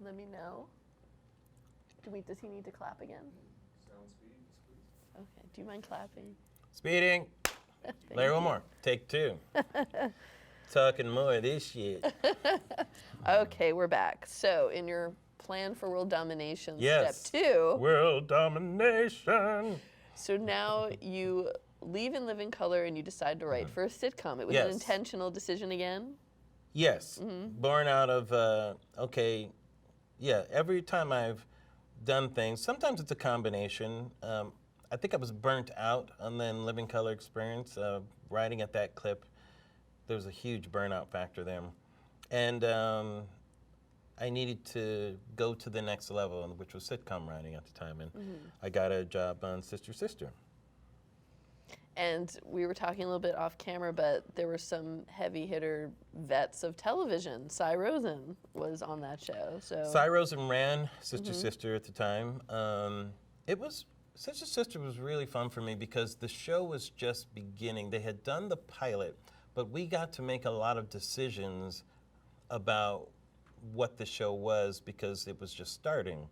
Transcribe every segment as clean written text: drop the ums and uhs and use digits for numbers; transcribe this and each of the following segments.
let me know. Does he need to clap again? Sound speed, please. Okay. Do you mind clapping? Speeding. Larry Wilmore, take 2. Talking more of this shit. Okay, we're back. So, in your plan for world domination, Yes. step 2. World domination. So now you leave In Living Color and you decide to write for a sitcom. It was an Yes. intentional decision again? Yes. Born out of, every time I've done things, sometimes it's a combination. I think I was burnt out on the In Living Color experience. Writing at that clip, there was a huge burnout factor there. And I needed to go to the next level, which was sitcom writing at the time. And I got a job on Sister Sister. And we were talking a little bit off camera, but there were some heavy hitter vets of television. Cy Rosen was on that show. So Cy Rosen ran Sister Sister at the time. Sister Sister was really fun for me because the show was just beginning. They had done the pilot, but we got to make a lot of decisions about what the show was because it was just starting.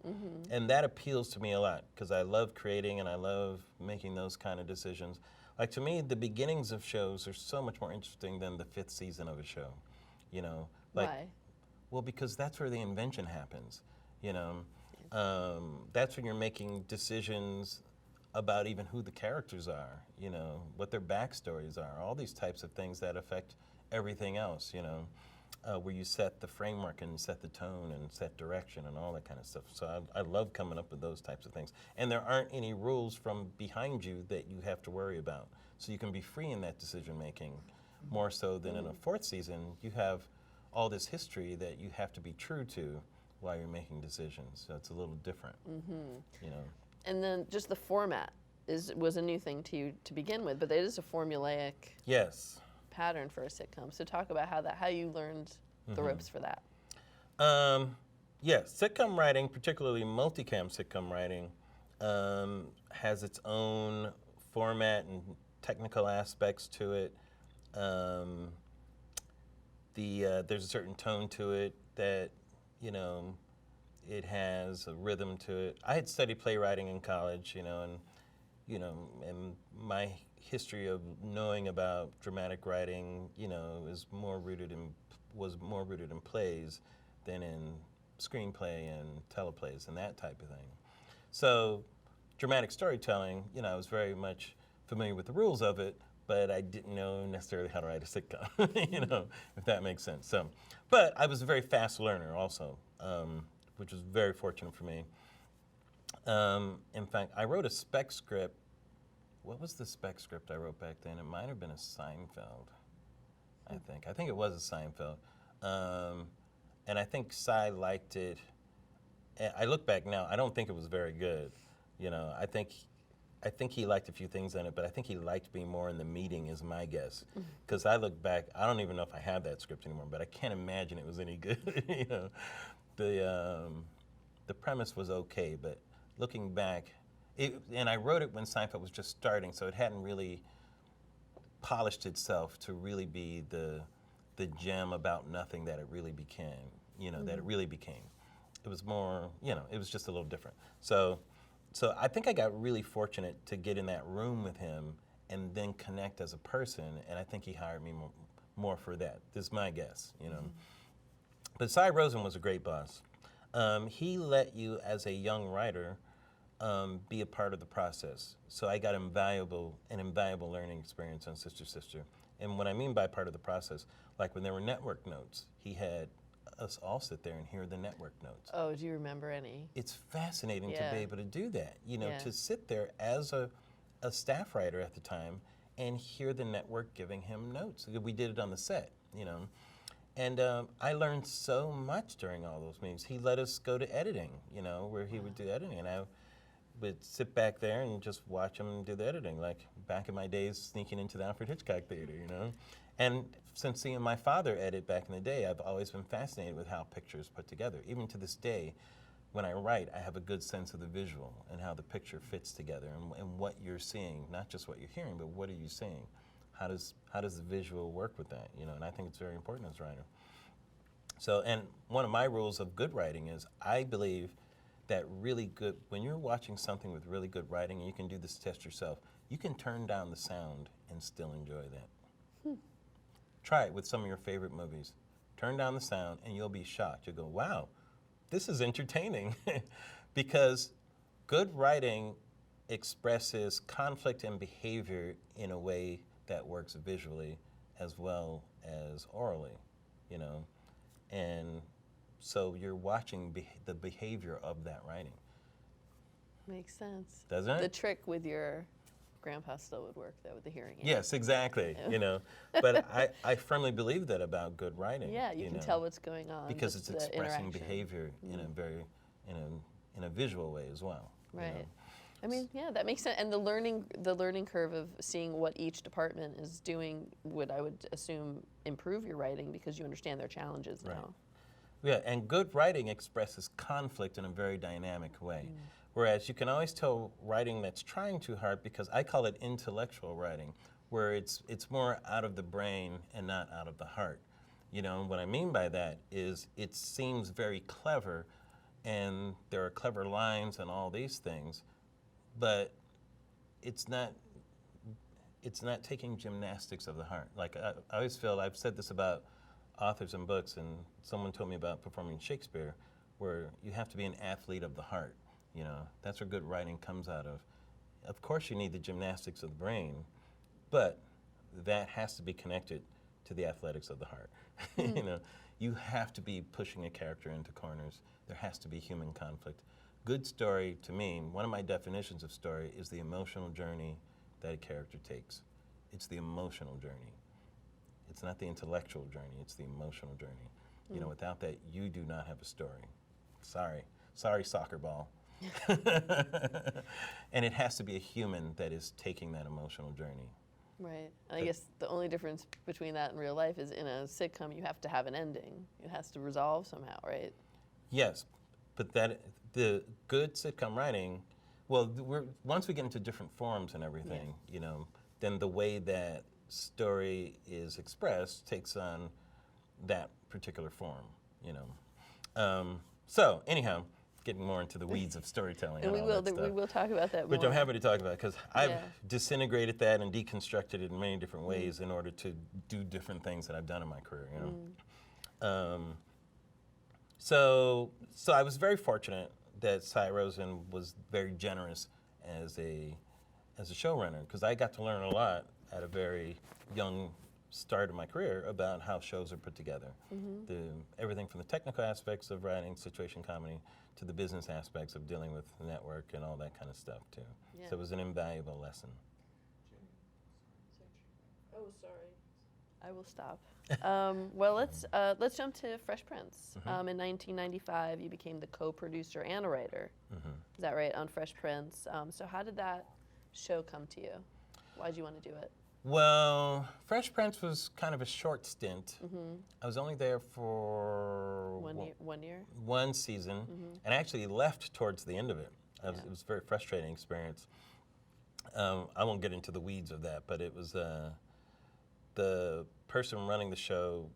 And that appeals to me a lot because I love creating and I love making those kind of decisions. Like, to me, the beginnings of shows are so much more interesting than the 5th season of a show, you know? Like, why? well, because that's where the invention happens, you know? That's when you're making decisions about even who the characters are, you know, what their backstories are, all these types of things that affect everything else, you know? Where you set the framework and set the tone and set direction and all that kind of stuff. So I love coming up with those types of things. And there aren't any rules from behind you that you have to worry about. So you can be free in that decision making, more so than in a 4th season. You have all this history that you have to be true to while you're making decisions. So it's a little different, you know. And then just the format was a new thing to you to begin with, but it is a formulaic Yes. pattern for a sitcom. So talk about how you learned the ropes for that. Yes, sitcom writing, particularly multicam sitcom writing, has its own format and technical aspects to it. There's a certain tone to it that, you know, it has a rhythm to it. I had studied playwriting in college, you know, and my history of knowing about dramatic writing, you know, was more rooted in plays than in screenplay and teleplays and that type of thing. So dramatic storytelling, you know, I was very much familiar with the rules of it, but I didn't know necessarily how to write a sitcom, you know, if that makes sense. So, but I was a very fast learner also, which was very fortunate for me. In fact, I wrote a spec script. What was the spec script I wrote back then? It might have been a Seinfeld, I think. I think it was a Seinfeld. And I think Cy liked it. And I look back now, I don't think it was very good. You know, I think he liked a few things in it, but I think he liked being more in the meeting is my guess. Because I look back, I don't even know if I have that script anymore, but I can't imagine it was any good. You know, the premise was okay, but looking back, and I wrote it when Seinfeld was just starting, so it hadn't really polished itself to really be the gem about nothing that it really became, you know, that it really became. It was more, you know, it was just a little different. So I think I got really fortunate to get in that room with him and then connect as a person, and I think he hired me more for that. This is my guess, you know. But Cy Rosen was a great boss. He let you, as a young writer, be a part of the process. So I got an invaluable learning experience on Sister Sister. And what I mean by part of the process, like when there were network notes, he had us all sit there and hear the network notes. Oh, do you remember any? It's fascinating to be able to do that, you know, Yeah. to sit there as a staff writer at the time and hear the network giving him notes. We did it on the set, you know. And I learned so much during all those meetings. He let us go to editing, you know, where he would do editing. And I would sit back there and just watch him do the editing, like back in my days sneaking into the Alfred Hitchcock Theater, you know. And since seeing my father edit back in the day, I've always been fascinated with how pictures put together. Even to this day, when I write, I have a good sense of the visual and how the picture fits together and what you're seeing, not just what you're hearing, but what are you seeing? How does the visual work with that, you know? And I think it's very important as a writer. So, and one of my rules of good writing is I believe that really good, when you're watching something with really good writing, and you can do this test yourself, you can turn down the sound and still enjoy that. Try it with some of your favorite movies. Turn down the sound and you'll be shocked. You'll go, wow, this is entertaining. Because good writing expresses conflict and behavior in a way that works visually as well as orally, you know. And so you're watching the behavior of that writing. Makes sense. Doesn't it? The trick with your grandpa still would work, though, with the hearing aid. Yes, exactly. Yeah. You know, but I firmly believe that about good writing. Yeah, you can know, tell what's going on. because just it's the expressing interaction. behavior in a very in a visual way as well. you Right. know. I mean, yeah, that makes sense. And the learning curve of seeing what each department is doing would, I would assume, improve your writing because you understand their challenges Right. now. Yeah, and good writing expresses conflict in a very dynamic way. Whereas you can always tell writing that's trying too hard, because I call it intellectual writing, where it's more out of the brain and not out of the heart. You know, and what I mean by that is it seems very clever, and there are clever lines and all these things, but it's not taking gymnastics of the heart. Like I always feel, I've said this about authors and books, and someone told me about performing Shakespeare, where you have to be an athlete of the heart. You know, that's where good writing comes out of. Of course you need the gymnastics of the brain, but that has to be connected to the athletics of the heart. You know, you have to be pushing a character into corners. There has to be human conflict. Good story, to me, one of my definitions of story is the emotional journey that a character takes. It's the emotional journey. It's not the intellectual journey, it's the emotional journey. You know, without that, you do not have a story. Sorry, soccer ball. And it has to be a human that is taking that emotional journey. Right. And I guess the only difference between that and real life is in a sitcom, you have to have an ending. It has to resolve somehow, right? Yes, but the good sitcom writing, well, once we get into different forms and everything, you know, then the way that story is expressed takes on that particular form, you know. So anyhow, getting more into the weeds of storytelling And and all that we stuff, will talk about that which more. I'm happy to talk about, because I've Yeah. disintegrated that and deconstructed it in many different ways in order to do different things that I've done in my career, you know. So I was very fortunate that Cy Rosen was very generous as a showrunner, because I got to learn a lot at a very young start of my career about how shows are put together. Everything from the technical aspects of writing situation comedy to the business aspects of dealing with the network and all that kind of stuff too. Yeah. So it was an invaluable lesson. Oh, sorry. I will stop. Well, let's jump to Fresh Prince. In 1995, you became the co-producer and a writer. Is that right, on Fresh Prince? So how did that show come to you? Why did you want to do it? Well, Fresh Prince was kind of a short stint. I was only there for 1 year. one season, and I actually left towards the end of it. It was a very frustrating experience. I won't get into the weeds of that, but it was the person running the show.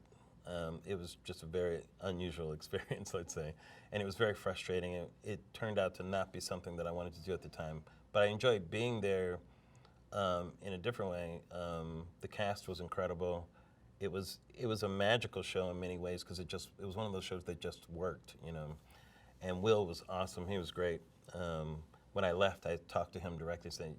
It was just a very unusual experience, let's say, and it was very frustrating. It turned out to not be something that I wanted to do at the time, but I enjoyed being there in a different way. The cast was incredible. It was a magical show in many ways, because it was one of those shows that just worked, you know. And Will was awesome. He was great. When I left, I talked to him directly, saying,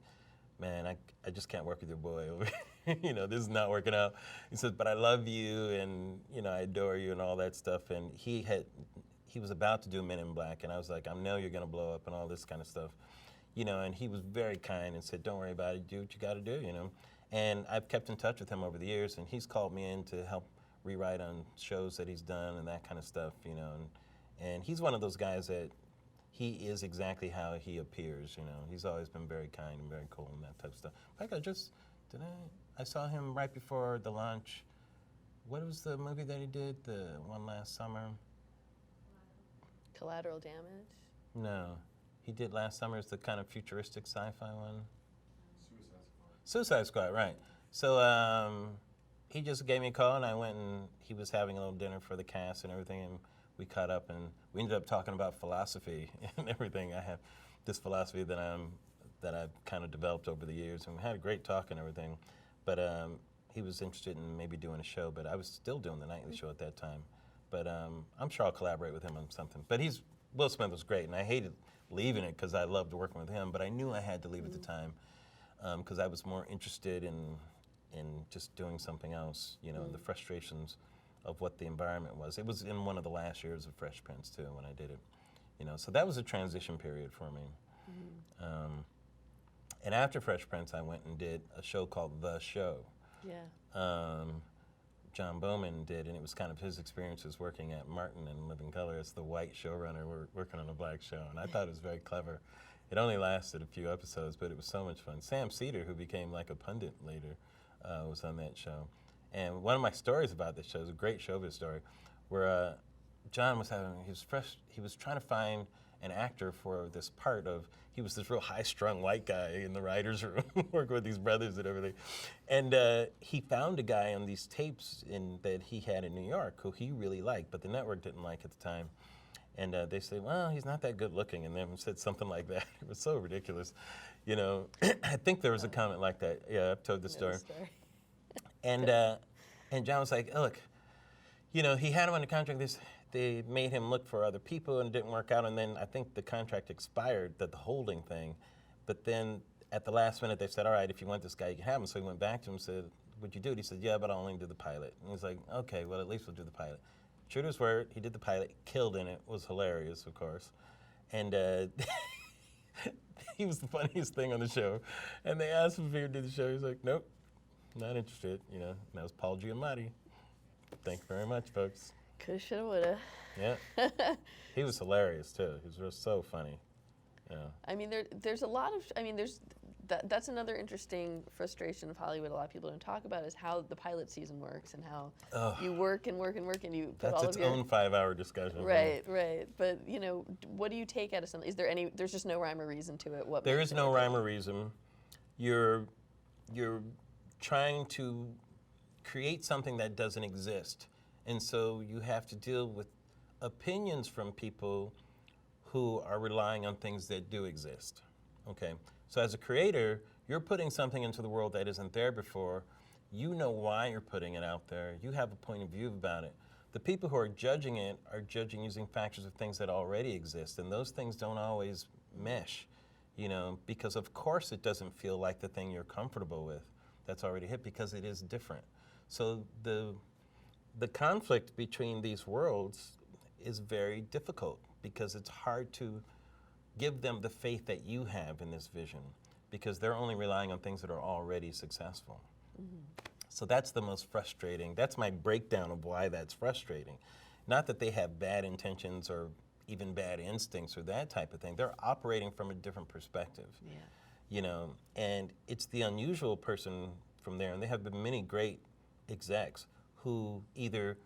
"Man, I just can't work with your boy over here. You know, this is not working out." He says, "But I love you, and you know, I adore you, and all that stuff." And he was about to do Men in Black, and I was like, "I know you're gonna blow up," and all this kind of stuff. You know, and he was very kind and said, "Don't worry about it, do what you gotta do," you know. And I've kept in touch with him over the years, and he's called me in to help rewrite on shows that he's done and that kind of stuff, you know. And he's one of those guys that he is exactly how he appears, you know. He's always been very kind and very cool and that type of stuff. In fact, I saw him right before the launch. What was the movie that he did, the one last summer? Collateral Damage. No. He did last summer, is the kind of futuristic sci-fi one. Suicide Squad. Suicide Squad, right. So he just gave me a call, and I went, and he was having a little dinner for the cast and everything, and we caught up, and we ended up talking about philosophy and everything. I have this philosophy that I've kind of developed over the years, and we had a great talk and everything. But he was interested in maybe doing a show, but I was still doing the nightly show at that time. But I'm sure I'll collaborate with him on something. But Will Smith was great, and I hated leaving it because I loved working with him, but I knew I had to leave at the time because I was more interested in just doing something else, you know, the frustrations of what the environment was. It was in one of the last years of Fresh Prince, too, when I did it. You know, so that was a transition period for me. And after Fresh Prince, I went and did a show called The Show. Yeah. John Bowman did, and it was kind of his experiences working at Martin and Living Color as the white showrunner working on a black show, and I thought it was very clever. It only lasted a few episodes, but it was so much fun. Sam Cedar, who became like a pundit later, was on that show. And one of my stories about this show is a great showbiz story, where John was he was trying to find an actor for this part of, he was this real high-strung white guy in the writer's room working with these brothers and everything. And he found a guy on these tapes that he had in New York who he really liked, but the network didn't like at the time. And they said, well, he's not that good looking, and then said something like that. It was so ridiculous. You know, I think there was a comment like that. Yeah, I've told the story. And John was like, look, you know, he had him under contract. They made him look for other people, and it didn't work out. And then I think the contract expired, the holding thing. But then at the last minute, they said, all right, if you want this guy, you can have him. So he went back to him and said, would you do it? He said, yeah, but I'll only do the pilot. And he's like, okay, well, at least we'll do the pilot. True to his word, he did the pilot, killed in it, was hilarious, of course. And he was the funniest thing on the show. And they asked him if he would do the show. He's like, nope, not interested. You know, and that was Paul Giamatti. Thank you very much, folks. Coulda, shoulda, woulda. Yeah. He was hilarious, too. He was so funny. Yeah. I mean, there's a lot of, that's another interesting frustration of Hollywood a lot of people don't talk about is how the pilot season works and how you work and work and work and you put That's all its of your... own 5-hour discussion. Right, right. But, you know, what do you take out of something? Is there there's just no rhyme or reason to it? There is no rhyme or reason. You're trying to create something that doesn't exist. And so you have to deal with opinions from people who are relying on things that do exist. Okay? So as a creator, you're putting something into the world that isn't there before. You know why you're putting it out there. You have a point of view about it. The people who are judging it are judging using factors of things that already exist, and those things don't always mesh, you know, because of course it doesn't feel like the thing you're comfortable with that's already hit because it is different. So the conflict between these worlds is very difficult because it's hard to give them the faith that you have in this vision because they're only relying on things that are already successful. So that's the most frustrating. That's my breakdown of why that's frustrating. Not that they have bad intentions or even bad instincts or that type of thing. They're operating from a different perspective. Yeah. You know, and it's the unusual person from there. And there have been many great execs who either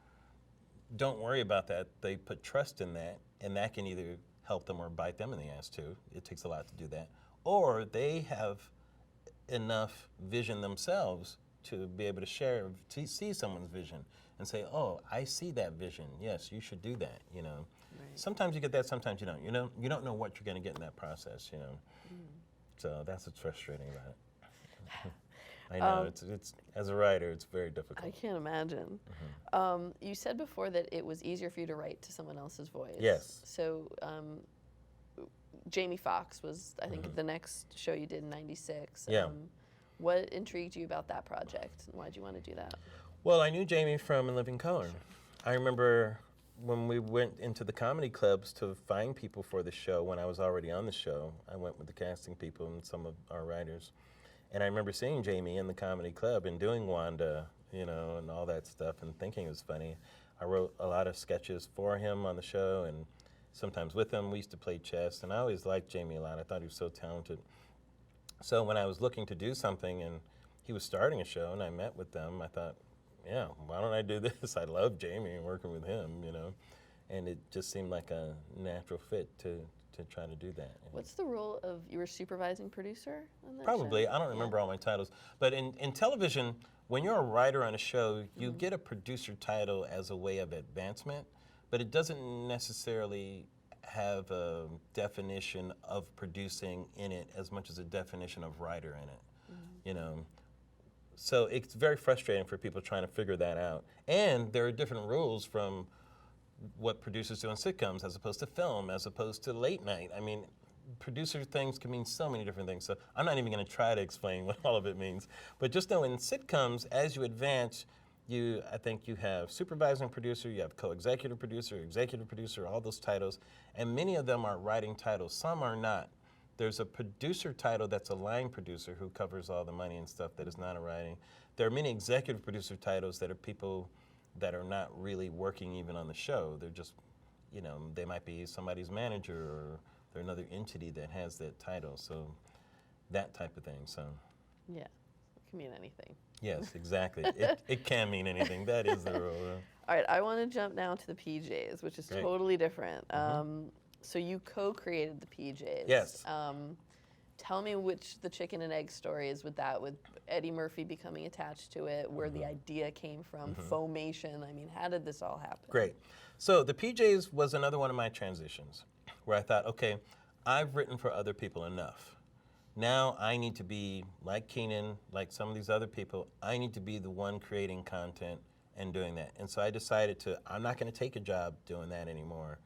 don't worry about that, they put trust in that, and that can either help them or bite them in the ass too. It takes a lot to do that. Or they have enough vision themselves to be able to see someone's vision and say, oh, I see that vision. Yes, you should do that, you know. Right. Sometimes you get that, sometimes you don't. You don't know what you're going to get in that process, you know. So that's what's frustrating about it. I know, it's as a writer, it's very difficult. I can't imagine. You said before that it was easier for you to write to someone else's voice. Yes. So Jamie Foxx was, I think, the next show you did in '96. Yeah. What intrigued you about that project, and why did you want to do that? Well, I knew Jamie from In Living Color. I remember when we went into the comedy clubs to find people for the show, when I was already on the show, I went with the casting people and some of our writers. And I remember seeing Jamie in the comedy club and doing Wanda, you know, and all that stuff and thinking it was funny. I wrote a lot of sketches for him on the show and sometimes with him. We used to play chess, and I always liked Jamie a lot. I thought he was so talented. So when I was looking to do something and he was starting a show and I met with them, I thought, yeah, why don't I do this? I love Jamie and working with him, you know. And it just seemed like a natural fit to try to do that. What's the role of, you were supervising producer on that Probably. show? I don't remember all my titles. But in television, when you're a writer on a show, you get a producer title as a way of advancement, but it doesn't necessarily have a definition of producing in it as much as a definition of writer in it, you know. So it's very frustrating for people trying to figure that out. And there are different rules from what producers do in sitcoms as opposed to film, as opposed to late night. I mean, producer things can mean so many different things. So I'm not even going to try to explain what all of it means. But just know in sitcoms, as you advance, I think you have supervising producer, you have co-executive producer, all those titles, and many of them are writing titles. Some are not. There's a producer title that's a line producer who covers all the money and stuff that is not a writing. There are many executive producer titles that are people that are not really working even on the show. They're just, you know, they might be somebody's manager or they're another entity that has that title. So that type of thing. So Yeah, it can mean anything. yes, exactly. It can mean anything. That is the rule. All right, I want to jump now to the PJs, which is Great. totally different. So you co-created the PJs. Yes. Tell me which the chicken and egg story is with that, with Eddie Murphy becoming attached to it, where the idea came from, Foamation. I mean, how did this all happen? Great. So the PJs was another one of my transitions where I thought, okay, I've written for other people enough. Now I need to be like Keenan, like some of these other people, I need to be the one creating content and doing that. And so I decided I'm not going to take a job doing that anymore.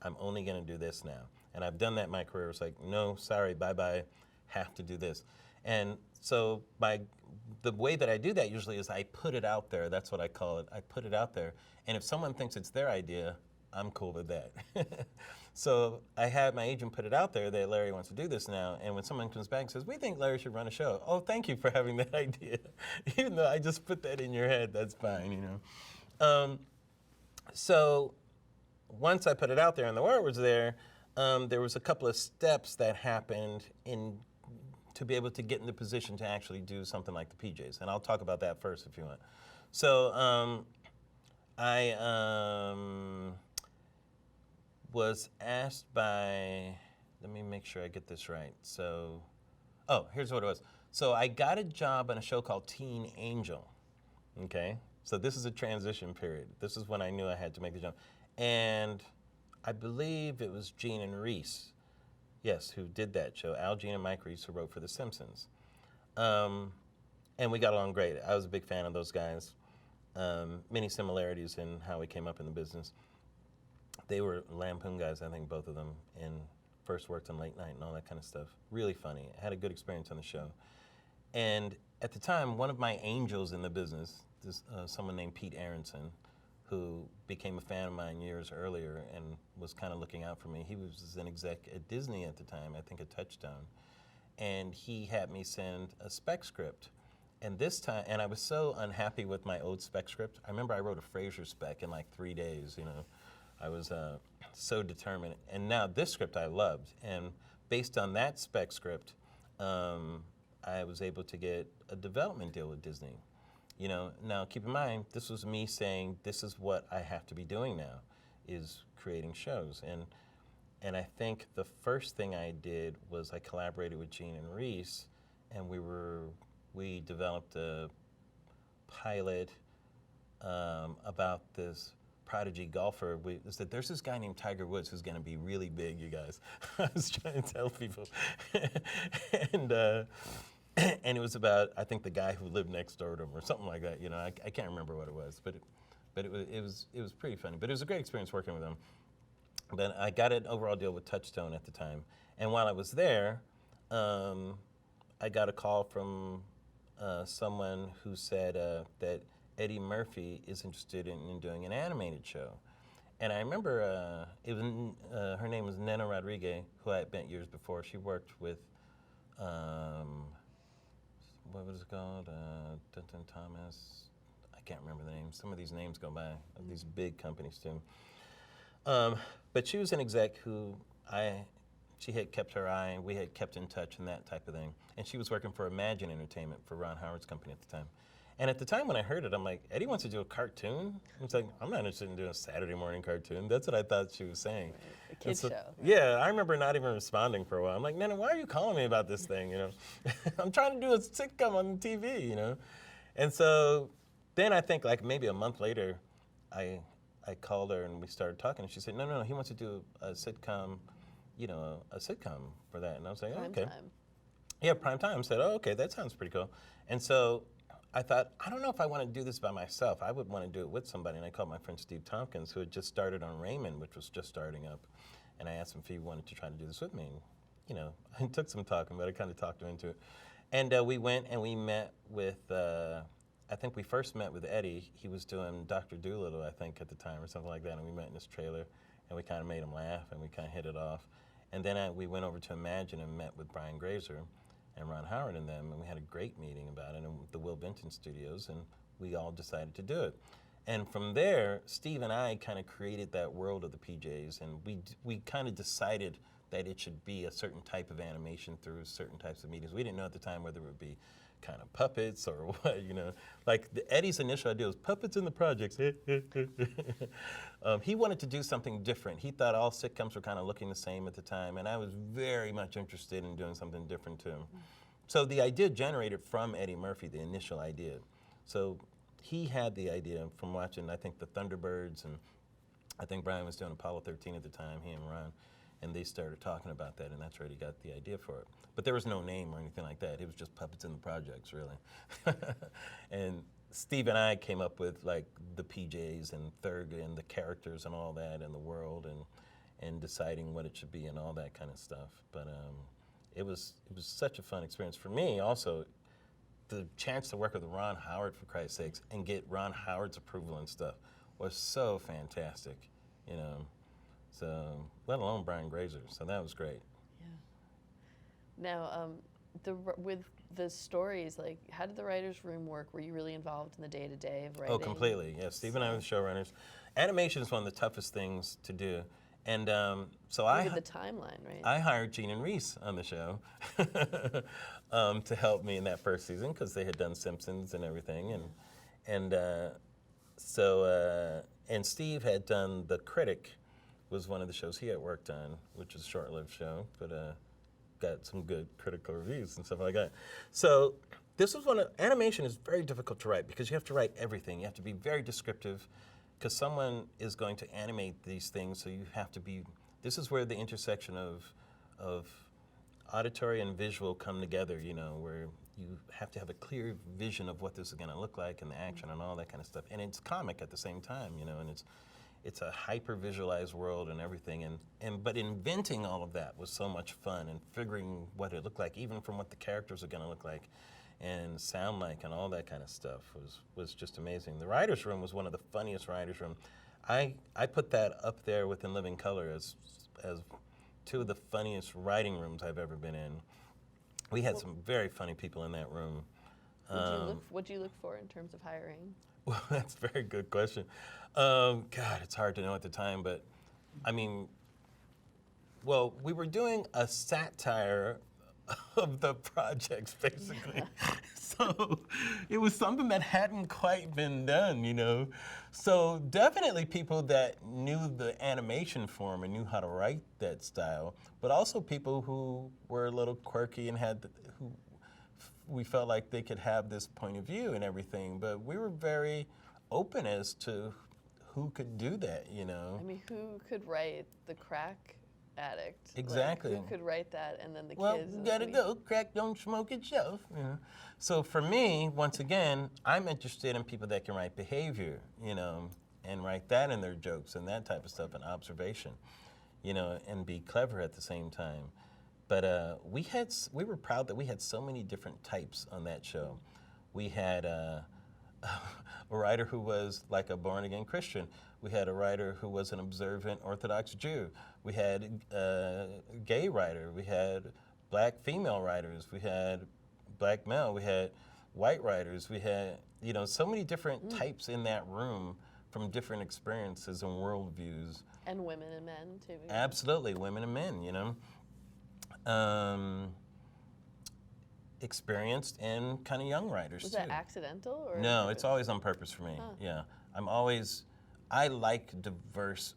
I'm only going to do this now. And I've done that in my career. It's like, no, sorry, bye-bye, have to do this. And so the way that I do that usually is I put it out there. That's what I call it. I put it out there. And if someone thinks it's their idea, I'm cool with that. So I had my agent put it out there that Larry wants to do this now. And when someone comes back and says, we think Larry should run a show. Oh, thank you for having that idea. Even though I just put that in your head, that's fine, you know. So once I put it out there and the word was there was a couple of steps that happened to be able to get in the position to actually do something like the PJs. And I'll talk about that first if you want. So I was asked by, let me make sure I get this right. So, here's what it was. So I got a job on a show called Teen Angel, okay? So this is a transition period. This is when I knew I had to make the jump. And I believe it was Gene and Reese, yes, who did that show. Al Jean and Mike Reese, who wrote for The Simpsons. And we got along great. I was a big fan of those guys. Many similarities in how we came up in the business. They were Lampoon guys, I think, both of them, and first worked on late night and all that kind of stuff. Really funny. I had a good experience on the show. And at the time, one of my angels in the business, someone named Pete Aronson, who became a fan of mine years earlier and was kind of looking out for me. He was an exec at Disney at the time, I think at Touchstone. And he had me send a spec script. And this time, and I was so unhappy with my old spec script. I remember I wrote a Frasier spec in like 3 days, you know. I was so determined. And now this script I loved. And based on that spec script, I was able to get a development deal with Disney. You know, now keep in mind, this was me saying, this is what I have to be doing now, is creating shows. And I think the first thing I did was I collaborated with Gene and Reese, and we developed a pilot about this prodigy golfer. We said, there's this guy named Tiger Woods who's going to be really big, you guys. I was trying to tell people. And it was about, I think, the guy who lived next door to him or something like that. You know, I can't remember what it was, but it was pretty funny. But it was a great experience working with him. But I got an overall deal with Touchstone at the time. And while I was there, I got a call from someone who said that Eddie Murphy is interested in doing an animated show. And I remember her name was Nena Rodriguez, who I had met years before. She worked with, what was it called? Denton Thomas. I can't remember the name. Some of these names go by, of these big companies too. But she was an exec who she had kept her eye, we had kept in touch and that type of thing. And she was working for Imagine Entertainment for Ron Howard's company at the time. And at the time when I heard it, I'm like, Eddie wants to do a cartoon? It's like, I'm not interested in doing a Saturday morning cartoon. That's what I thought she was saying. Right. A kid's show. Yeah, I remember not even responding for a while. I'm like, Nana, why are you calling me about this thing, you know? I'm trying to do a sitcom on TV, you know? And so then I think like maybe a month later, I called her and we started talking, and she said, no, he wants to do a sitcom, a sitcom for that. And I was like, oh, okay. Time. Yeah, prime time. I said, oh, okay, that sounds pretty cool. And so I thought, I don't know if I want to do this by myself. I would want to do it with somebody. And I called my friend Steve Tompkins, who had just started on Raymond, which was just starting up. And I asked him if he wanted to try to do this with me. And, it took some talking, but I kind of talked him into it. And we went and we met with, I think we first met with Eddie. He was doing Dr. Dolittle, I think, at the time or something like that. And we met in his trailer, and we kind of made him laugh, and we kind of hit it off. And then we went over to Imagine and met with Brian Grazer and Ron Howard and them, and we had a great meeting about it in the Will Benton Studios, and we all decided to do it. And from there, Steve and I kind of created that world of the PJs, and we kind of decided that it should be a certain type of animation through certain types of mediums. We didn't know at the time whether it would be kind of puppets or what, Like Eddie's initial idea was puppets in the projects. He wanted to do something different. He thought all sitcoms were kind of looking the same at the time, and I was very much interested in doing something different too. So the idea generated from Eddie Murphy, the initial idea. So he had the idea from watching, I think, the Thunderbirds, and I think Brian was doing Apollo 13 at the time, he and Ron, and they started talking about that, and that's where he got the idea for it. But there was no name or anything like that. It was just puppets in the projects, really. And Steve and I came up with like the PJs and Thurgood and the characters and all that and the world and deciding what it should be and all that kind of stuff. But it was such a fun experience for me. Also, the chance to work with Ron Howard, for Christ's sakes, and get Ron Howard's approval and stuff was so fantastic, So, let alone Brian Grazer. So that was great. Now, with the stories, like, how did the writer's room work? Were you really involved in the day-to-day of writing? Oh, completely, yeah. Steve and I were the showrunners. Animation is one of the toughest things to do. And so you did the timeline, right? I hired Gene and Reese on the show to help me in that first season because they had done Simpsons and everything. And Steve had done The Critic, was one of the shows he had worked on, which was a short-lived show, but got some good critical reviews and stuff like that. So this was animation is very difficult to write because you have to write everything. You have to be very descriptive because someone is going to animate these things, so you have to be, this is where the intersection of auditory and visual come together, where you have to have a clear vision of what this is gonna look like and the action and all that kind of stuff. And it's comic at the same time, and it's a hyper-visualized world and everything, but inventing all of that was so much fun, and figuring what it looked like, even from what the characters are gonna look like and sound like and all that kind of stuff was just amazing. The writer's room was one of the funniest writer's room. I put that up there with In Living Color as two of the funniest writing rooms I've ever been in. We had some very funny people in that room. What do you look for in terms of hiring? Well, that's a very good question. God, it's hard to know at the time, but we were doing a satire of the projects, basically. So it was something that hadn't quite been done, So definitely people that knew the animation form and knew how to write that style, but also people who were a little quirky and who we felt like they could have this point of view and everything, but we were very open as to who could do that, who could write the crack addict? Exactly. Like, who could write that, and then the well, kids? Well, you gotta go, crack, don't smoke itself. So for me, once again, I'm interested in people that can write behavior, and write that in their jokes and that type of stuff and observation, and be clever at the same time. But we were proud that we had so many different types on that show. We had a writer who was like a born-again Christian. We had a writer who was an observant Orthodox Jew. We had a gay writer. We had black female writers. We had black male. We had white writers. We had, so many different types in that room from different experiences and worldviews. And women and men, too. Absolutely, women and men, experienced and kind of young writers, Was too. that accidental? Or no, it's always on purpose for me. Huh. Yeah, I like diverse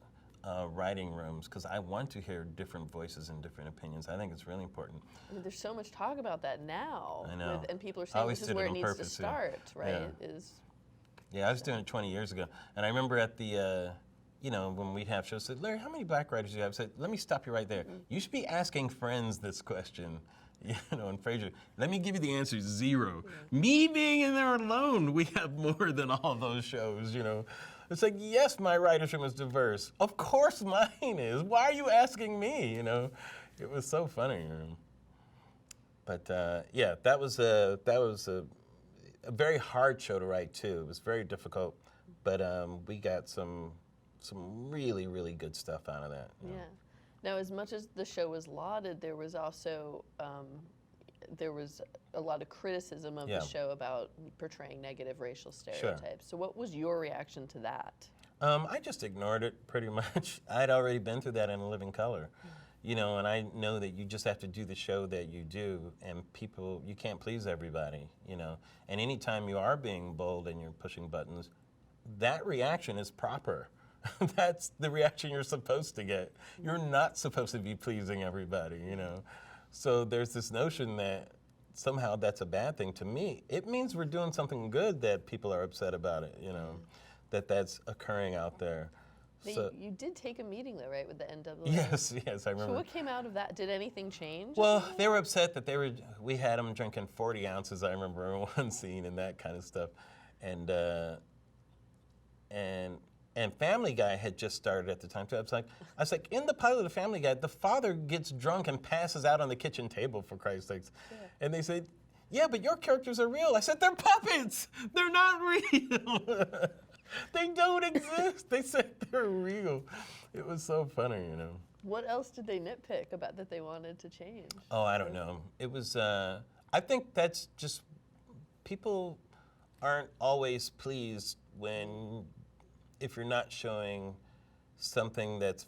writing rooms because I want to hear different voices and different opinions. I think it's really important. I mean, there's so much talk about that now. I know. And people are I saying always this is did it where it on needs to purpose, too. start, right? Yeah, I was doing it 20 years ago. And I remember at the, when we'd have shows, I said, Larry, how many black writers do you have? I said, let me stop you right there. You should be asking friends this question, and Fraser. Let me give you the answer, 0. Me being in there alone, we have more than all those shows, It's like, yes, my writer's room is diverse. Of course mine is. Why are you asking me, It was so funny. But, that was a very hard show to write too. It was very difficult, but we got some really, really good stuff out of that. Yeah. Now, as much as the show was lauded, there was also there was a lot of criticism of the show about portraying negative racial stereotypes. So what was your reaction to that? I just ignored it pretty much. I'd already been through that in A Living Color. And I know that you just have to do the show that you do, and you can't please everybody, And anytime you are being bold and you're pushing buttons, that reaction is proper. That's the reaction you're supposed to get. You're not supposed to be pleasing everybody, So there's this notion that somehow that's a bad thing. To me, it means we're doing something good that people are upset about it, that's occurring out there. So, you did take a meeting, though, right, with the NAA? Yes, I remember. So what came out of that? Did anything change? Well, they were upset that we had them drinking 40 ounces, I remember, in one scene and that kind of stuff. And Family Guy had just started at the time, too. I was like, in the pilot of Family Guy, the father gets drunk and passes out on the kitchen table, for Christ's sakes. Yeah. And they said, yeah, but your characters are real. I said, they're puppets. They're not real. They don't exist. They said they're real. It was so funny, What else did they nitpick about that they wanted to change? Oh, I don't know. It was, I think that's just, people aren't always pleased if you're not showing something that's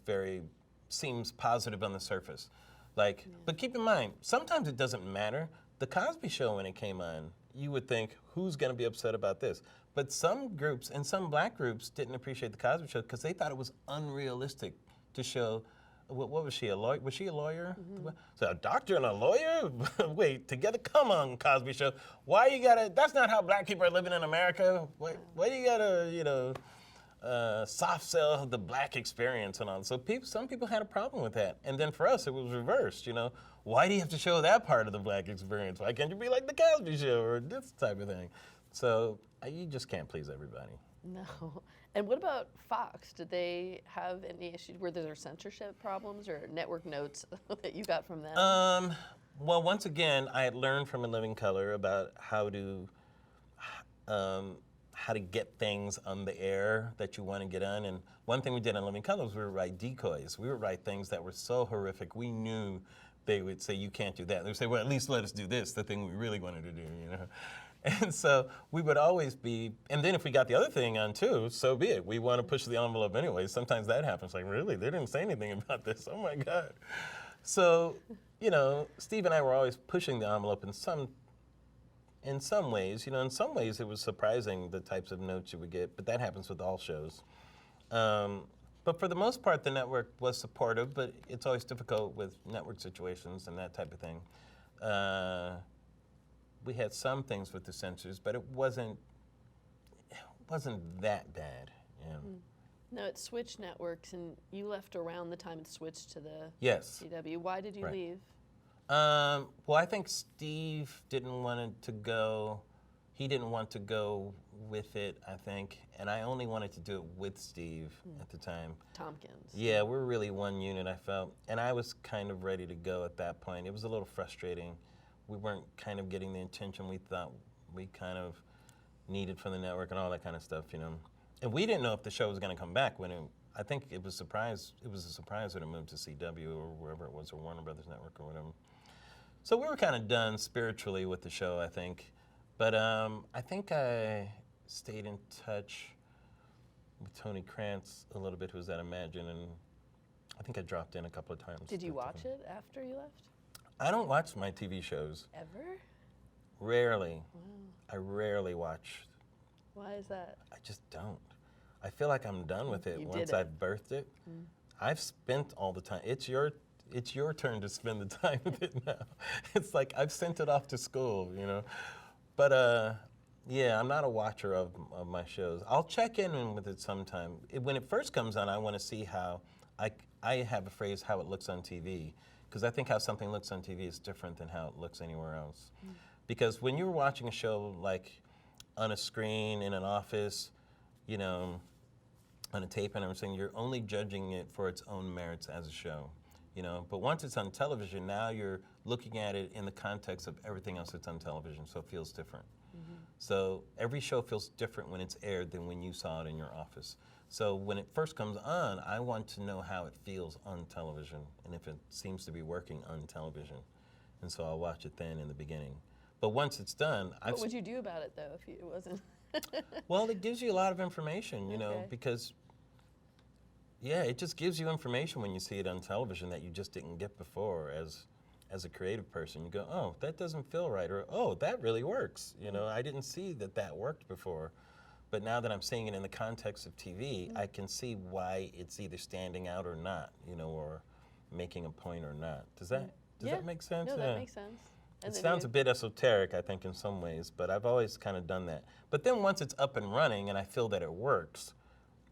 seems positive on the surface. But keep in mind, sometimes it doesn't matter. The Cosby Show, when it came on, you would think, who's going to be upset about this? But some groups, and some black groups, didn't appreciate the Cosby Show because they thought it was unrealistic to show, what was she, a lawyer? Was she a lawyer? Mm-hmm. So a doctor and a lawyer? Wait, together? Come on, Cosby Show. Why you gotta, that's not how black people are living in America. Why do you gotta, soft sell the black experience and all? So some people had a problem with that. And then for us, it was reversed, Why do you have to show that part of the black experience? Why can't you be like the Cosby Show or this type of thing? So you just can't please everybody. No. And what about Fox? Did they have any issues? Were there censorship problems or network notes that you got from them? Well, once again, I had learned from A Living Color about how to get things on the air that you want to get on. And one thing we did on Living Color was we would write decoys. We would write things that were so horrific. We knew they would say, you can't do that. They would say, well, at least let us do this, the thing we really wanted to do, And so we would always be, and then if we got the other thing on too, so be it. We want to push the envelope anyway. Sometimes that happens. Like, really? They didn't say anything about this. Oh my God. So, Steve and I were always pushing the envelope in some ways. In some ways it was surprising the types of notes you would get, but that happens with all shows. But for the most part, the network was supportive, but it's always difficult with network situations and that type of thing. We had some things with the censors, but it wasn't that bad. No, it switched networks, and you left around the time it switched to the CW. Why did you leave? Well, I think Steve didn't want to go. He didn't want to go with it, I think, and I only wanted to do it with Steve at the time. Tompkins. Yeah, we're really one unit, I felt, and I was kind of ready to go at that point. It was a little frustrating. We weren't kind of getting the attention we thought we kind of needed from the network and all that kind of stuff, And we didn't know if the show was going to come back I think it was a surprise when it moved to CW or wherever it was, or Warner Brothers Network or whatever. So we were kind of done spiritually with the show, I think. But I think I stayed in touch with Tony Krantz a little bit, who was at Imagine, and I think I dropped in a couple of times. Did you watch it after you left? I don't watch my TV shows. Ever? Rarely. Wow. I rarely watch. Why is that? I just don't. I feel like I'm done with it once I've birthed it. I've spent all the time. It's your turn to spend the time with it now. It's like I've sent it off to school, you know. But yeah, I'm not a watcher of my shows. I'll check in with it sometime. When it first comes on, I want to see how I have a phrase how it looks on TV, because I think how something looks on TV is different than how it looks anywhere else. Because when you're watching a show like on a screen in an office, you know, on a tape and everything, you're only judging it for its own merits as a show, you know. But once it's on television, now you're looking at it in the context of everything else that's on television, so it feels different. So every show feels different when it's aired than when you saw it in your office. So when it first comes on, I want to know how it feels on television and if it seems to be working on television. And so I'll watch it then in the beginning. But once it's done, What would you do about it though if it wasn't? well, it gives you a lot of information, you know, Okay. because yeah, it just gives you information when you see it on television that you just didn't get before as a creative person. You go, oh, that doesn't feel right, or oh, that really works. You know, I didn't see that that worked before. But now that I'm seeing it in the context of TV, I can see why it's either standing out or not, you know, or making a point or not. Does that make sense? No, Yeah. that makes sense. And It then sounds a bit esoteric, I think, in some ways, but I've always kind of done that. But then once it's up and running and I feel that it works,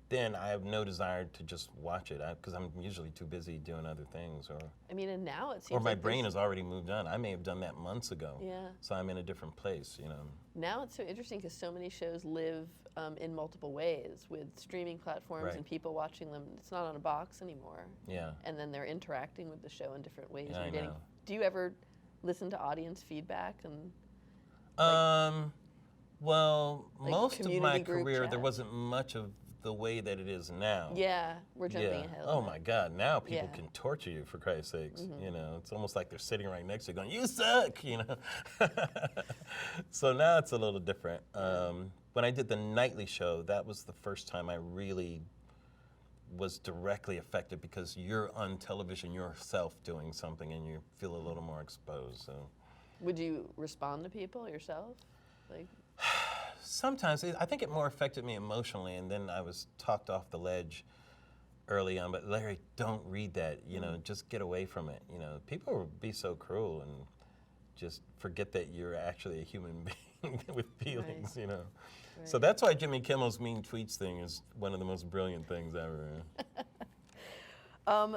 then I have no desire to just watch it because I'm usually too busy doing other things, or I mean, and now it seems or my like brain there's- has already moved on. I may have done that months ago. Yeah. So I'm in a different place, you know. Now it's so interesting because so many shows live in multiple ways with streaming platforms Right. and people watching them. It's not on a box anymore. Yeah. And then they're interacting with the show in different ways. Yeah, You're I getting- know. Do you ever listen to audience feedback and? Well, Like most of my community group career, there chat? wasn't much of the way that it is now. Yeah, we're jumping Yeah. ahead. Oh my God! Now people Yeah. can torture you for Christ's sakes. You know, it's almost like they're sitting right next to you, going, "You suck," you know. So now it's a little different. When I did the nightly show, that was the first time I really was directly affected because you're on television yourself doing something, and you feel a little more exposed. So Would you respond to people yourself? Like, sometimes I think it more affected me emotionally, and then I was talked off the ledge early on. But Larry, don't read that. You know, just get away from it. You know, people will be so cruel and just forget that you're actually a human being with feelings. Right. You know, so Right. that's why Jimmy Kimmel's mean tweets thing is one of the most brilliant things ever.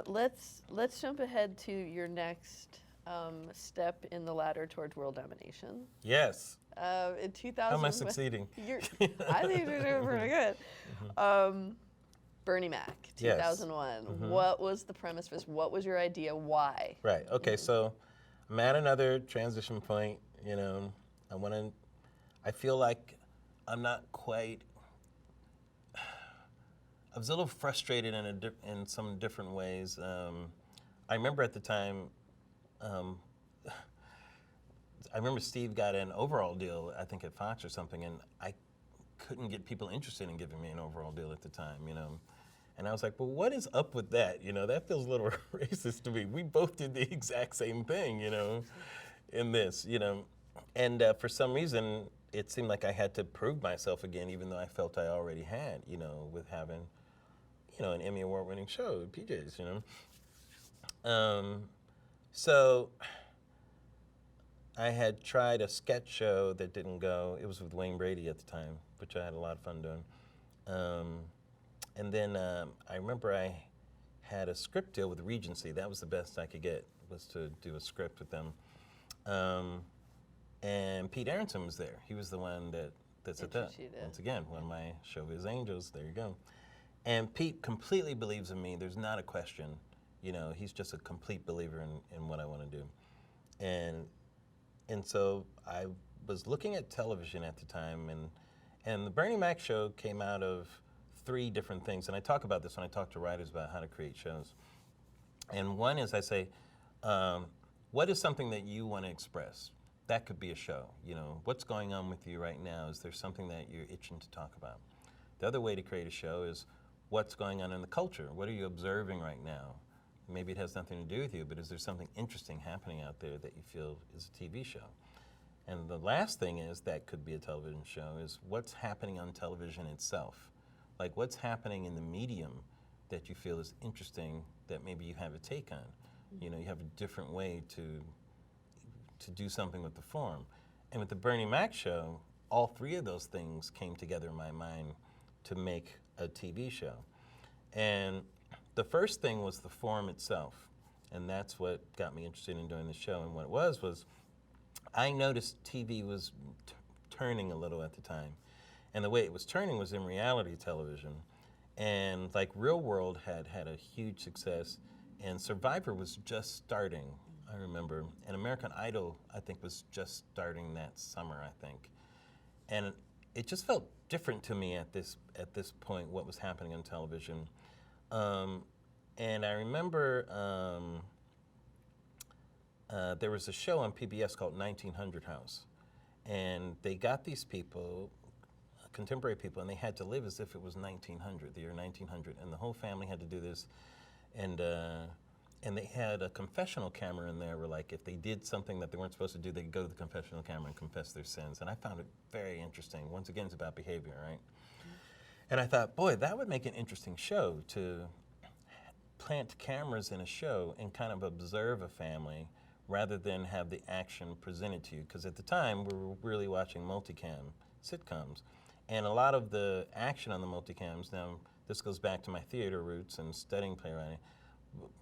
let's jump ahead to your next step in the ladder towards world domination. Yes. In 2000. How am I succeeding? I think you're doing pretty good. Bernie Mac, Yes. 2001. What was the premise for this? What was your idea? Why? Right. Okay. So I'm at another transition point. You know, I feel like I'm not quite. I was a little frustrated in some different ways. I remember at the time. I remember Steve got an overall deal, I think at Fox or something, and I couldn't get people interested in giving me an overall deal at the time, you know. And I was like, well, what is up with that? You know, that feels a little racist to me. We both did the exact same thing, you know, in this, you know. And for some reason, it seemed like I had to prove myself again, even though I felt I already had, you know, with having, you know, an Emmy Award-winning show, PJs, you know. So I had tried a sketch show that didn't go. It was with Wayne Brady at the time, which I had a lot of fun doing. And then I remember I had a script deal with Regency. That was the best I could get, was to do a script with them. And Pete Aronson was there. He was the one that said that. Introduced you to- Once again, one of my show is Angels. There you go. And Pete completely believes in me. There's not a question. You know, he's just a complete believer in what I want to do. And so I was looking at television at the time, and the Bernie Mac show came out of 3 different things. And I talk about this when I talk to writers about how to create shows. And one is I say, what is something that you want to express? That could be a show. You know, what's going on with you right now? Is there something that you're itching to talk about? The other way to create a show is what's going on in the culture? What are you observing right now? Maybe it has nothing to do with you, but is there something interesting happening out there that you feel is a TV show? And the last thing is, that could be a television show, is what's happening on television itself. Like what's happening in the medium that you feel is interesting that maybe you have a take on. You know, you have a different way to do something with the form. And with the Bernie Mac show, all three of those things came together in my mind to make a TV show. And the first thing was the form itself. And that's what got me interested in doing the show. And what it was I noticed TV was turning a little at the time. And the way it was turning was in reality television. And like Real World had a huge success, and Survivor was just starting, I remember. And American Idol, I think, was just starting that summer, I think. And it just felt different to me at this point, what was happening on television. And I remember there was a show on PBS called 1900 House. And they got these people, contemporary people, and they had to live as if it was 1900, the year 1900. And the whole family had to do this. And they had a confessional camera in there where, like, if they did something that they weren't supposed to do, they could go to the confessional camera and confess their sins. And I found it very interesting. Once again, it's about behavior, right? And I thought, boy, that would make an interesting show, to plant cameras in a show and kind of observe a family rather than have the action presented to you. Because at the time, we were really watching multicam sitcoms. And a lot of the action on the multicams, now this goes back to my theater roots and studying playwriting,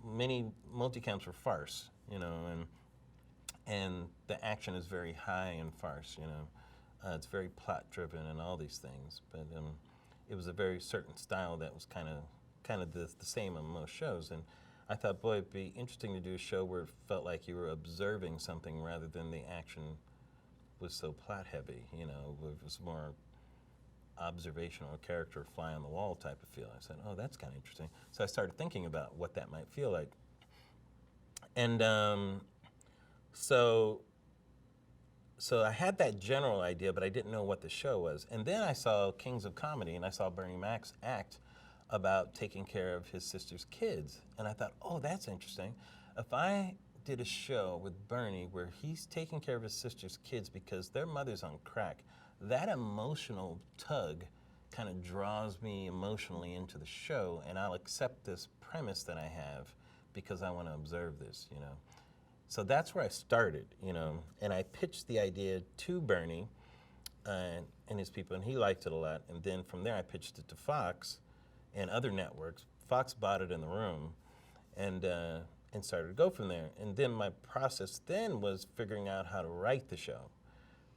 many multicams were farce, you know, and the action is very high in farce, you know. It's very plot driven and all these things, but it was a very certain style that was kind of the same on most shows. And I thought, boy, it'd be interesting to do a show where it felt like you were observing something rather than the action was so plot heavy, you know. It was more observational, character fly on the wall type of feel. I said, oh, that's kind of interesting. So I started thinking about what that might feel like. And so I had that general idea, but I didn't know what the show was. And then I saw Kings of Comedy, and I saw Bernie Mac's act about taking care of his sister's kids. And I thought, oh, that's interesting. If I did a show with Bernie where he's taking care of his sister's kids because their mother's on crack, that emotional tug kind of draws me emotionally into the show, and I'll accept this premise that I have because I want to observe this, you know. So that's where I started, you know, and I pitched the idea to Bernie and his people, and he liked it a lot. And then from there, I pitched it to Fox and other networks. Fox bought it in the room, and started to go from there. And then my process then was figuring out how to write the show,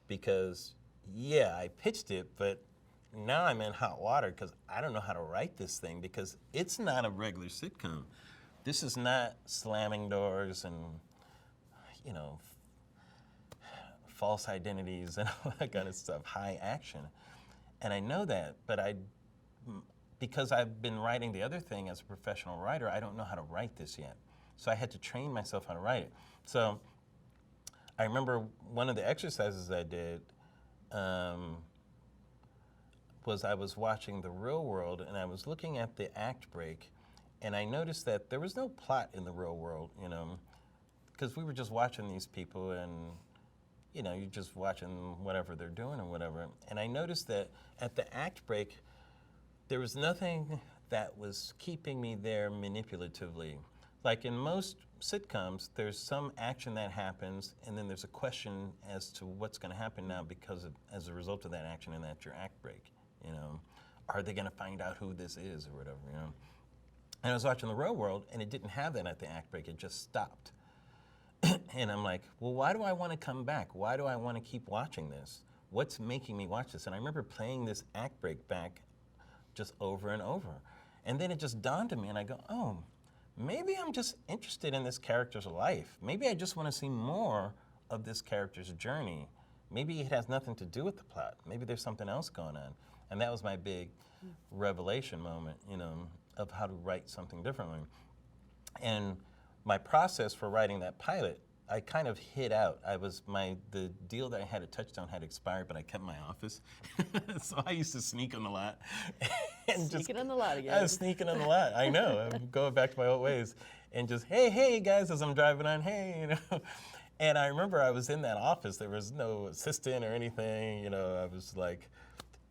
because yeah, I pitched it, but now I'm in hot water because I don't know how to write this thing, because it's not a regular sitcom. This is not slamming doors and, you know, false identities and all that kind of stuff, high action. And I know that, but because I've been writing the other thing as a professional writer, I don't know how to write this yet. So I had to train myself how to write it. So I remember one of the exercises I did was I was watching The Real World, and I was looking at the act break, and I noticed that there was no plot in The Real World, you know, because we were just watching these people, and, you know, you're just watching whatever they're doing or whatever. And I noticed that at the act break, there was nothing that was keeping me there manipulatively. Like in most sitcoms, there's some action that happens, and then there's a question as to what's going to happen now as a result of that action, and that's your act break. You know, are they going to find out who this is or whatever? You know, and I was watching The Real World, and it didn't have that at the act break. It just stopped, and I'm like, well, why do I want to come back? Why do I want to keep watching this? What's making me watch this? And I remember playing this act break back just over and over, and then it just dawned on me, and I go, oh. Maybe I'm just interested in this character's life. Maybe I just want to see more of this character's journey. Maybe it has nothing to do with the plot. Maybe there's something else going on. And that was my big revelation moment, you know, of how to write something differently. And my process for writing that pilot, I kind of hid out. The deal that I had at Touchstone had expired, but I kept my office. So I used to sneak on the lot. Sneaking on the lot again. I was sneaking on the lot, I know. I'm going back to my old ways. And just, hey, guys, as I'm driving on, hey, you know. And I remember I was in that office. There was no assistant or anything, you know. I was like,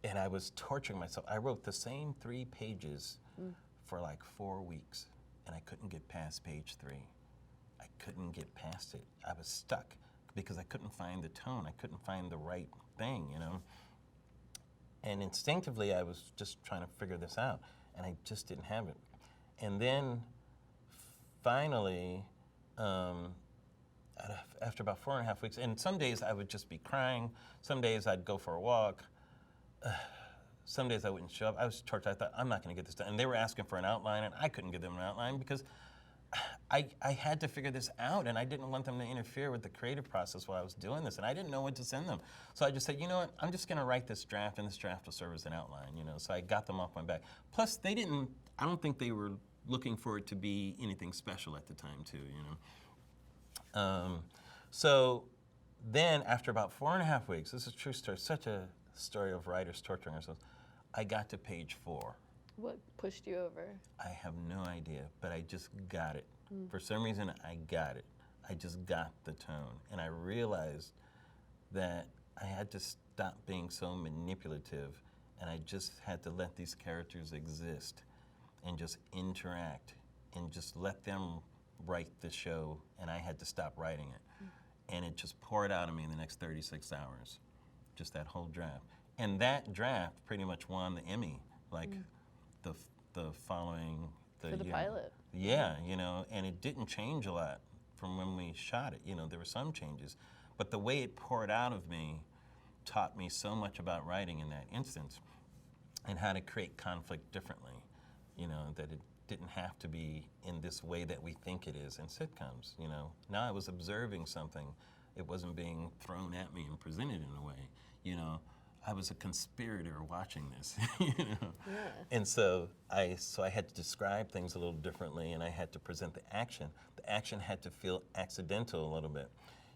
and I was torturing myself. I wrote the same 3 pages for like 4 weeks, and I couldn't get past page 3. I couldn't get past it. I was stuck because I couldn't find the tone. I couldn't find the right thing, you know? And instinctively, I was just trying to figure this out, and I just didn't have it. And then finally, after about 4.5 weeks, and some days I would just be crying, some days I'd go for a walk, some days I wouldn't show up. I was tortured. I thought, I'm not going to get this done. And they were asking for an outline, and I couldn't give them an outline because I had to figure this out, and I didn't want them to interfere with the creative process while I was doing this, and I didn't know what to send them. So I just said, you know what, I'm just going to write this draft, and this draft will serve as an outline, you know. So I got them off my back. Plus, I don't think they were looking for it to be anything special at the time, too, you know. So then, after about 4.5 weeks, this is a true story, such a story of writers torturing ourselves, I got to page 4. What pushed you over? I have no idea, but I just got it. For some reason, I got it. I just got the tone. And I realized that I had to stop being so manipulative, and I just had to let these characters exist and just interact and just let them write the show, and I had to stop writing it. And it just poured out of me in the next 36 hours, just that whole draft. And that draft pretty much won the Emmy, like the following For the year. pilot. Yeah, you know, and it didn't change a lot from when we shot it. You know, there were some changes, but the way it poured out of me taught me so much about writing in that instance and how to create conflict differently. You know, that it didn't have to be in this way that we think it is in sitcoms, you know. Now I was observing something. It wasn't being thrown at me and presented in a way, you know. I was a conspirator watching this, you know. Yeah. And so I had to describe things a little differently, and I had to present the action. The action had to feel accidental a little bit,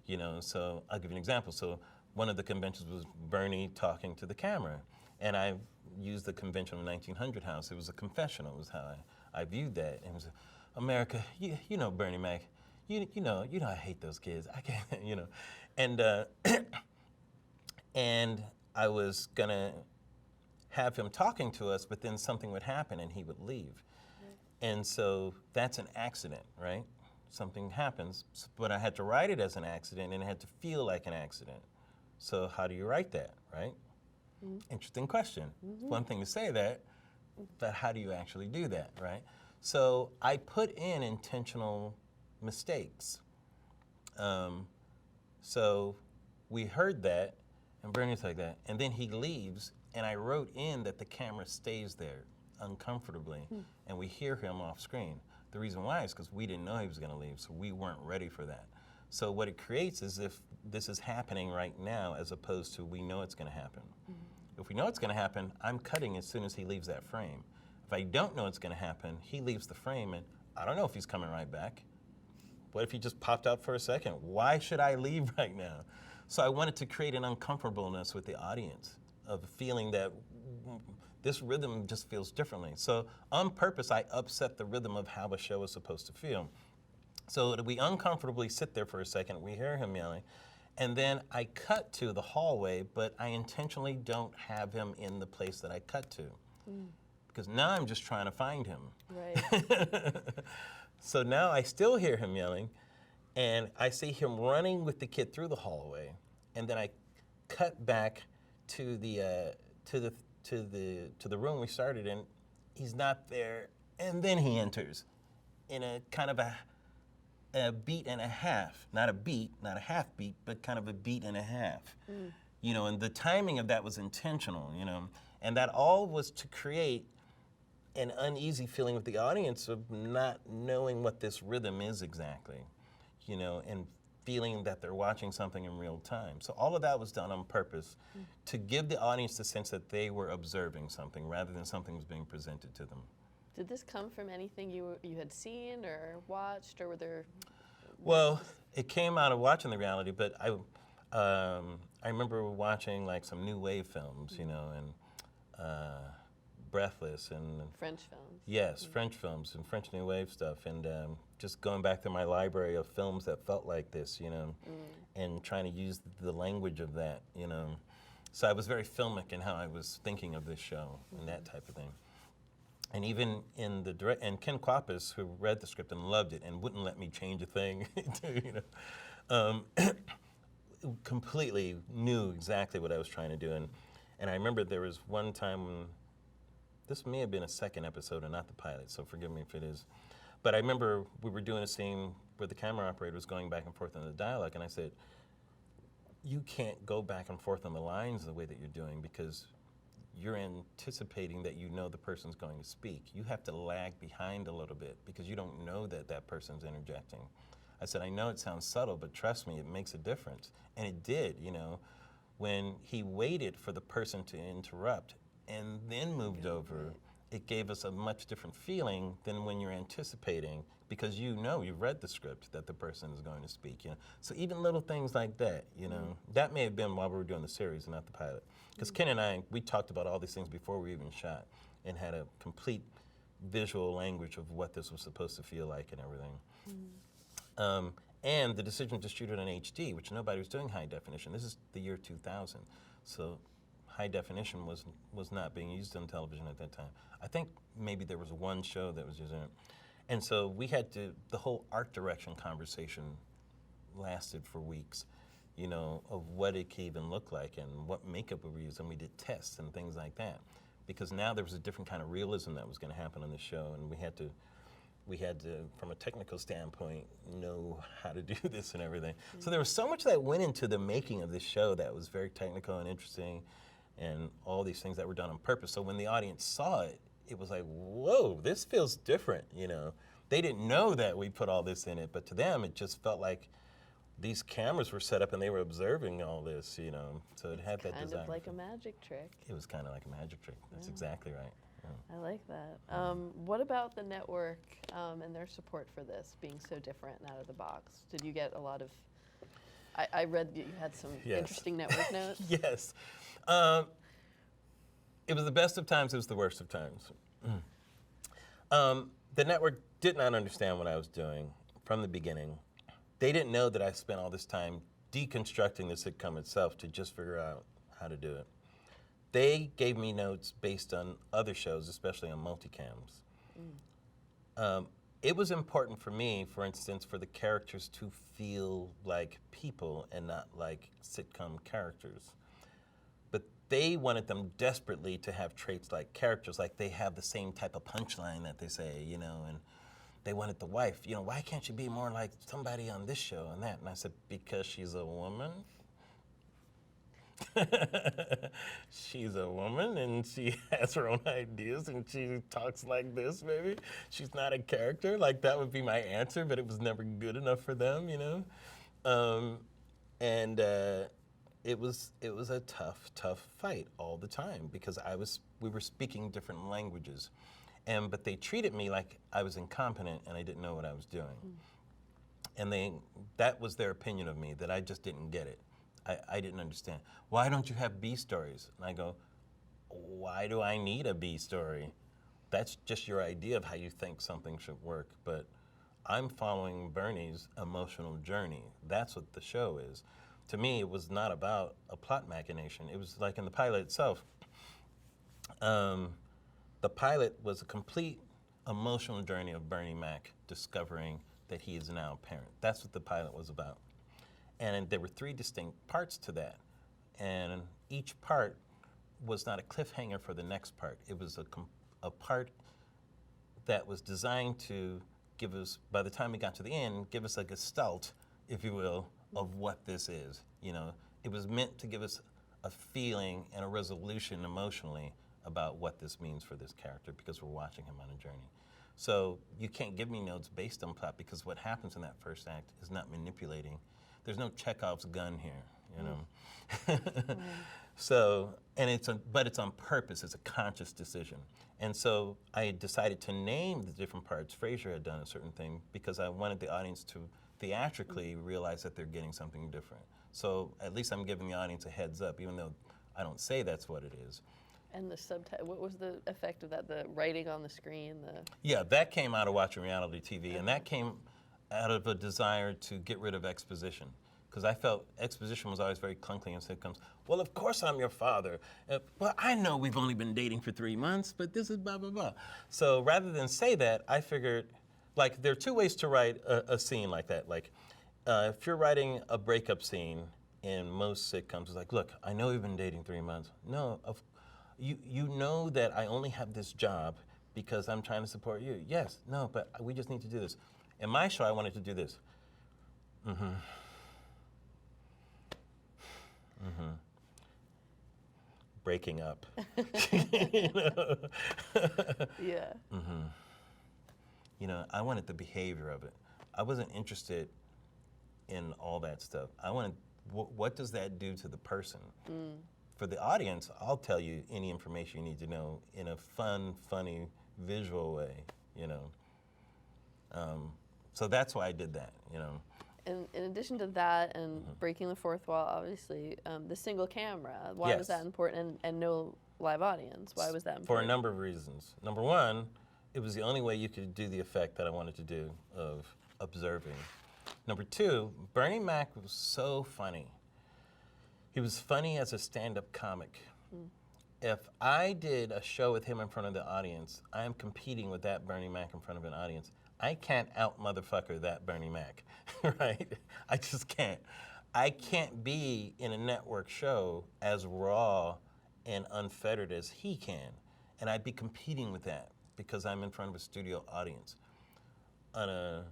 you know. So I'll give you an example. So one of the conventions was Bernie talking to the camera, and I used the conventional 1900 house. It was a confessional, was how I viewed that. And it was, America, you know Bernie Mac, you know I hate those kids. I can't, you know, and and I was gonna have him talking to us, but then something would happen and he would leave. And so that's an accident, right? Something happens, but I had to write it as an accident, and it had to feel like an accident. So how do you write that, right? Interesting question. It's one thing to say that, but how do you actually do that, right? So I put in intentional mistakes. So we heard that, and Bernie's like that, and then he leaves, and I wrote in that the camera stays there uncomfortably, and we hear him off screen. The reason why is because we didn't know he was going to leave, so we weren't ready for that. So what it creates is if this is happening right now, as opposed to we know it's going to happen. If we know it's going to happen, I'm cutting as soon as he leaves that frame. If I don't know it's going to happen, he leaves the frame, and I don't know if he's coming right back. What if he just popped out for a second? Why should I leave right now? So I wanted to create an uncomfortableness with the audience of feeling that this rhythm just feels differently. So on purpose, I upset the rhythm of how a show is supposed to feel. So that we uncomfortably sit there for a second, we hear him yelling, and then I cut to the hallway, but I intentionally don't have him in the place that I cut to. Because now I'm just trying to find him. Right. So now I still hear him yelling, and I see him running with the kid through the hallway, and then I cut back to the room we started in. He's not there, and then he enters in a kind of a beat and a half. Not a beat, not a half beat, but kind of a beat and a half. You know, and the timing of that was intentional, you know, and that all was to create an uneasy feeling with the audience of not knowing what this rhythm is exactly, you know, and feeling that they're watching something in real time. So all of that was done on purpose to give the audience the sense that they were observing something rather than something was being presented to them. Did this come from anything you had seen or watched, or were there? Well, it came out of watching the reality, but I remember watching like some new wave films, you know, and Breathless and French films. yes, French films and French New Wave stuff, and just going back to my library of films that felt like this, you know, and trying to use the language of that, you know. So I was very filmic in how I was thinking of this show and that type of thing. And even in the direct, and Ken Kwapis, who read the script and loved it and wouldn't let me change a thing, completely knew exactly what I was trying to do. And I remember there was one time when, this may have been a second episode and not the pilot, so forgive me if it is. But I remember we were doing a scene where the camera operator was going back and forth on the dialogue, and I said, you can't go back and forth on the lines the way that you're doing because you're anticipating that you know the person's going to speak. You have to lag behind a little bit because you don't know that that person's interjecting. I said, I know it sounds subtle, but trust me, it makes a difference. And it did, when he waited for the person to interrupt and then moved over, it gave us a much different feeling than when you're anticipating because you've read the script that the person is going to speak. So even little things like that, that may have been while we were doing the series and not the pilot. Because Ken and I, we talked about all these things before we even shot and had a complete visual language of what this was supposed to feel like and everything. And the decision to shoot it in HD, which nobody was doing high definition. This is the year 2000. So high definition was not being used on television at that time. I think maybe there was one show that was using it. And so we had the whole art direction conversation lasted for weeks, of what it could even look like and what makeup we were using. And we did tests and things like that. Because now there was a different kind of realism that was going to happen on the show, and we had to, from a technical standpoint, know how to do this and everything. So there was so much that went into the making of this show that was very technical and interesting, and all these things that were done on purpose. So when the audience saw it, it was like, whoa, this feels different, They didn't know that we put all this in it, but to them, it just felt like these cameras were set up and they were observing all this, So it had that design. Kind of like a magic trick. It was kind of like a magic trick. That's exactly right. Yeah. I like that. What about the network and their support for this being so different and out of the box? Did you get a lot of? I read you had some interesting network notes. Yes. It was the best of times. It was the worst of times. The network did not understand what I was doing from the beginning. They didn't know that I spent all this time deconstructing the sitcom itself to just figure out how to do it. They gave me notes based on other shows, especially on multicams. It was important for me, for instance, for the characters to feel like people and not like sitcom characters. But they wanted them desperately to have traits like characters, like they have the same type of punchline that they say, and they wanted the wife, why can't you be more like somebody on this show and that? And I said, because she's a woman. She's a woman and she has her own ideas and she talks like this, maybe. She's not a character. Like, that would be my answer, but it was never good enough for them, It was a tough fight all the time because we were speaking different languages. But they treated me like I was incompetent and I didn't know what I was doing. And that was their opinion of me, that I just didn't get it. I didn't understand. Why don't you have B stories? And I go, why do I need a B story? That's just your idea of how you think something should work. But I'm following Bernie's emotional journey. That's what the show is. To me, it was not about a plot machination. It was like in the pilot itself. The pilot was a complete emotional journey of Bernie Mac discovering that he is now a parent. That's what the pilot was about. And there were 3 distinct parts to that. And each part was not a cliffhanger for the next part. It was a part that was designed to give us, by the time we got to the end, give us a gestalt, if you will, of what this is. It was meant to give us a feeling and a resolution emotionally about what this means for this character because we're watching him on a journey. So you can't give me notes based on plot because what happens in that first act is not manipulating. There's no Chekhov's gun here, So, but it's on purpose. It's a conscious decision. And so I decided to name the different parts. Frasier had done a certain thing because I wanted the audience to theatrically realize that they're getting something different. So at least I'm giving the audience a heads up, even though I don't say that's what it is. And the subtitle, what was the effect of that? The writing on the screen? Yeah, that came out of watching reality TV, and that came out of a desire to get rid of exposition. because I felt exposition was always very clunky in sitcoms. Well, of course I'm your father. Well, I know we've only been dating for 3 months, but this is blah, blah, blah. So rather than say that, I figured, like, there are two ways to write a scene like that. Like, if you're writing a breakup scene in most sitcoms, it's like, look, I know we've been dating 3 months. No, you know that I only have this job because I'm trying to support you. Yes, no, but we just need to do this. In my show, I wanted to do this. Breaking up. You know? Yeah. You know, I wanted the behavior of it. I wasn't interested in all that stuff. I wanted, what does that do to the person? For the audience, I'll tell you any information you need to know in a fun, funny, visual way, you know. So that's why I did that, you know. And in addition to that and breaking the fourth wall, obviously, the single camera, why Yes. was that important? And no live audience, why was that important? For a number of reasons. Number one, it was the only way you could do the effect that I wanted to do of observing. Number two, Bernie Mac was so funny. He was funny as a stand-up comic. If I did a show with him in front of the audience, I am competing with that Bernie Mac in front of an audience. I can't out-motherfucker that Bernie Mac, right? I just can't. I can't be in a network show as raw and unfettered as he can. And I'd be competing with that because I'm in front of a studio audience. On a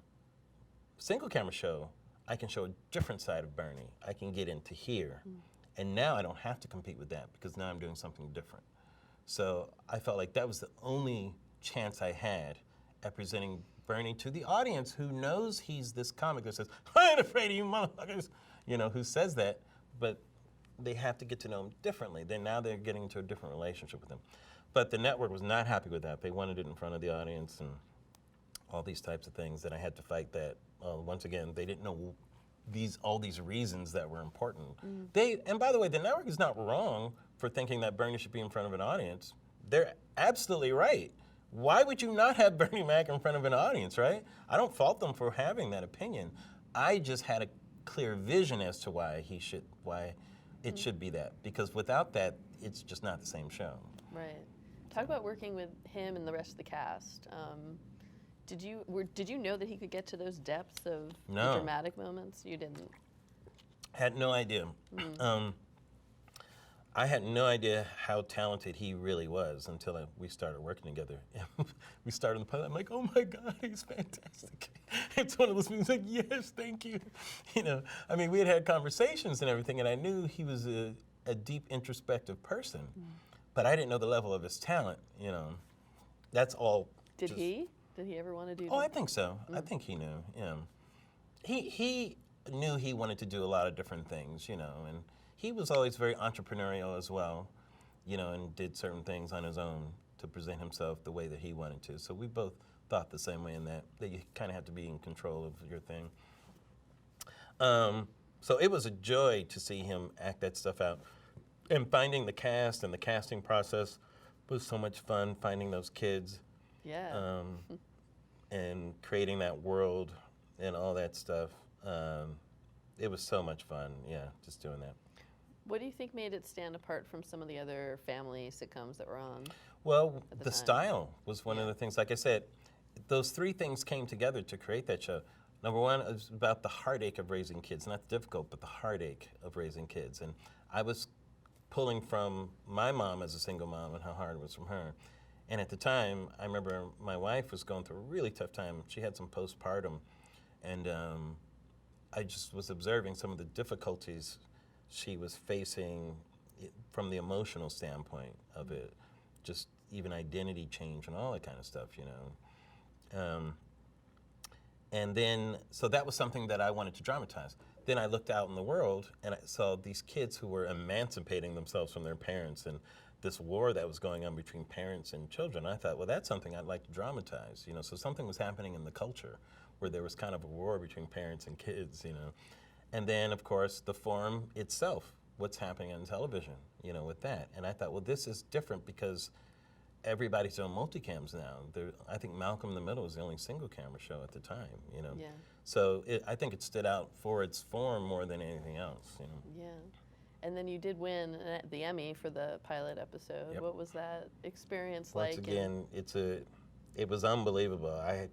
single camera show, I can show a different side of Bernie. I can get into here. And now I don't have to compete with that because now I'm doing something different. So I felt like that was the only chance I had at presenting Bernie to the audience who knows he's this comic that says, I ain't afraid of you motherfuckers, you know, who says that, but they have to get to know him differently. Now they're getting into a different relationship with him. But the network was not happy with that. They wanted it in front of the audience and all these types of things that I had to fight that. Once again, they didn't know all these reasons that were important. And by the way, the network is not wrong for thinking that Bernie should be in front of an audience. They're absolutely right. Why would you not have Bernie Mac in front of an audience, right? I don't fault them for having that opinion. I just had a clear vision as to why it should be that. Because without that, it's just not the same show. Right. Talk about working with him and the rest of the cast. Did you know that he could get to those depths of the No. dramatic moments? You didn't. Had no idea. I had no idea how talented he really was until we started working together. We started the pilot. I'm like, oh my God, he's fantastic. It's one of those things like, yes, thank you. You know, I mean, we had conversations and everything, and I knew he was a deep, introspective person, but I didn't know the level of his talent. You know, that's all. Did he ever want to do? Oh, I think so. I think he knew. Yeah, he knew he wanted to do a lot of different things. You know, and he was always very entrepreneurial as well. You know, and did certain things on his own to present himself the way that he wanted to. So we both thought the same way in that you kind of have to be in control of your thing. So it was a joy to see him act that stuff out. And finding the cast and the casting process was so much fun, finding those kids. Yeah. And creating that world and all that stuff. It was so much fun, yeah, just doing that. What do you think made it stand apart from some of the other family sitcoms that were on? Well, the the time? style was one of the things. Like I said, those three things came together to create that show. Number one, it was about the heartache of raising kids. Not difficult, but the heartache of raising kids. And I was pulling from my mom as a single mom and how hard it was from her. And at the time, I remember my wife was going through a really tough time. She had some postpartum. And I just was observing some of the difficulties she was facing from the emotional standpoint of it, just even identity change and all that kind of stuff, you know. And then, so that was something that I wanted to dramatize. Then I looked out in the world and I saw these kids who were emancipating themselves from their parents and this war that was going on between parents and children. I thought, well, that's something I'd like to dramatize, you know. So something was happening in the culture where there was kind of a war between parents and kids, you know. And then, of course, the form itself, what's happening on television, you know, with that. And I thought, well, this is different because everybody's on multicams now. I think Malcolm in the Middle was the only single camera show at the time, you know. Yeah. So I think it stood out for its form more than anything else, you know. Yeah. And then you did win the Emmy for the pilot episode. Yep. What was that experience Once like? again, it was unbelievable. I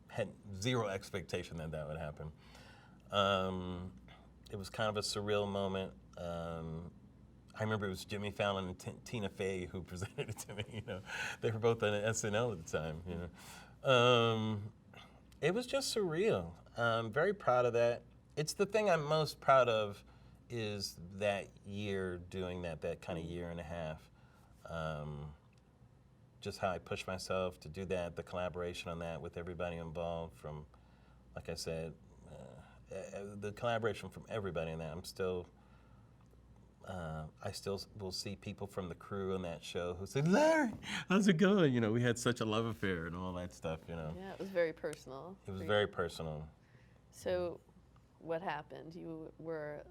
had zero expectation that that would happen. It was kind of a surreal moment. I remember it was Jimmy Fallon and Tina Fey who presented it to me. You know, they were both on SNL at the time. You know, it was just surreal. I'm very proud of that. It's the thing I'm most proud of is that year doing that kind of year and a half. Just how I pushed myself to do that, the collaboration on that with everybody involved from, like I said, the collaboration from everybody in that. I still will see people from the crew on that show who say, Larry, how's it going? You know, we had such a love affair and all that stuff, you know. Yeah, it was very personal. It was for very you. personal. So, what happened? You were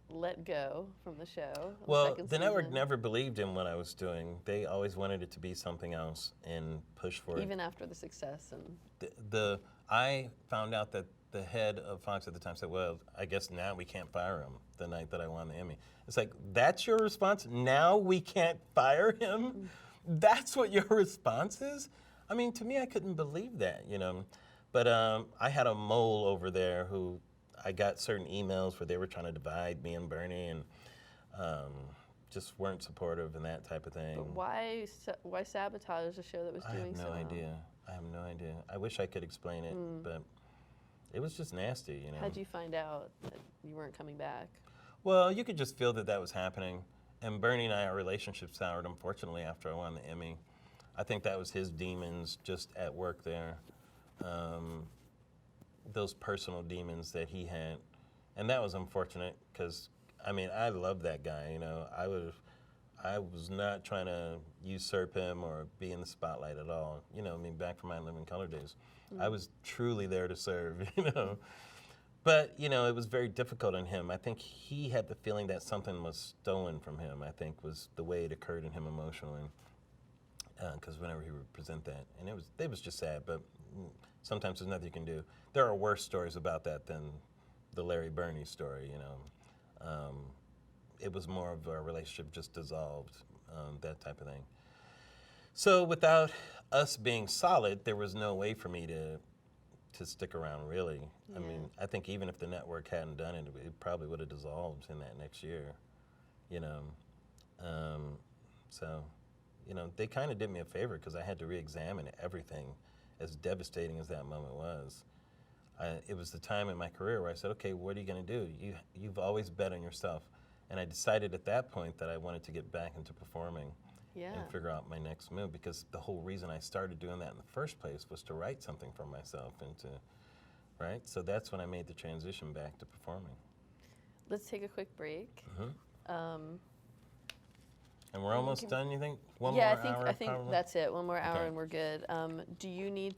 let go from the show. Well, the network never believed in what I was doing. They always wanted it to be something else and push for it. Even after the success and I found out that the head of Fox at the time said, well, I guess now we can't fire him the night that I won the Emmy. It's like, that's your response? Now we can't fire him? That's what your response is? I mean, to me, I couldn't believe that, you know. But I had a mole over there who I got certain emails where they were trying to divide me and Bernie and just weren't supportive and that type of thing. But why sabotage a show that was doing so well? I have no idea. I wish I could explain it, but it was just nasty, you know. How'd you find out that you weren't coming back? Well, you could just feel that that was happening. And Bernie and I, our relationship soured, unfortunately, after I won the Emmy. I think that was his demons just at work there. Those personal demons that he had. And that was unfortunate because, I mean, I love that guy, you know. I was not trying to usurp him or be in the spotlight at all. You know, I mean, back from my Living Color days. I was truly there to serve, you know. But, you know, it was very difficult on him. I think he had the feeling that something was stolen from him, I think, was the way it occurred in him emotionally. Because whenever he would present that. And it was just sad, but sometimes there's nothing you can do. There are worse stories about that than the Larry Bernie story, you know. It was more of a relationship just dissolved, that type of thing. So without us being solid, there was no way for me to stick around, really. Yeah. I mean, I think even if the network hadn't done it, it probably would have dissolved in that next year, you know. So, you know, they kind of did me a favor because I had to re-examine everything, as devastating as that moment was. It was the time in my career where I said, okay, what are you going to do? You've always bet on yourself. And I decided at that point that I wanted to get back into performing. Yeah. And figure out my next move, because the whole reason I started doing that in the first place was to write something for myself right? So that's when I made the transition back to performing. Let's take a quick break. And we're almost done, you think? One yeah, more hour, I think probably? that's it. One more hour Okay. and we're good. Do you need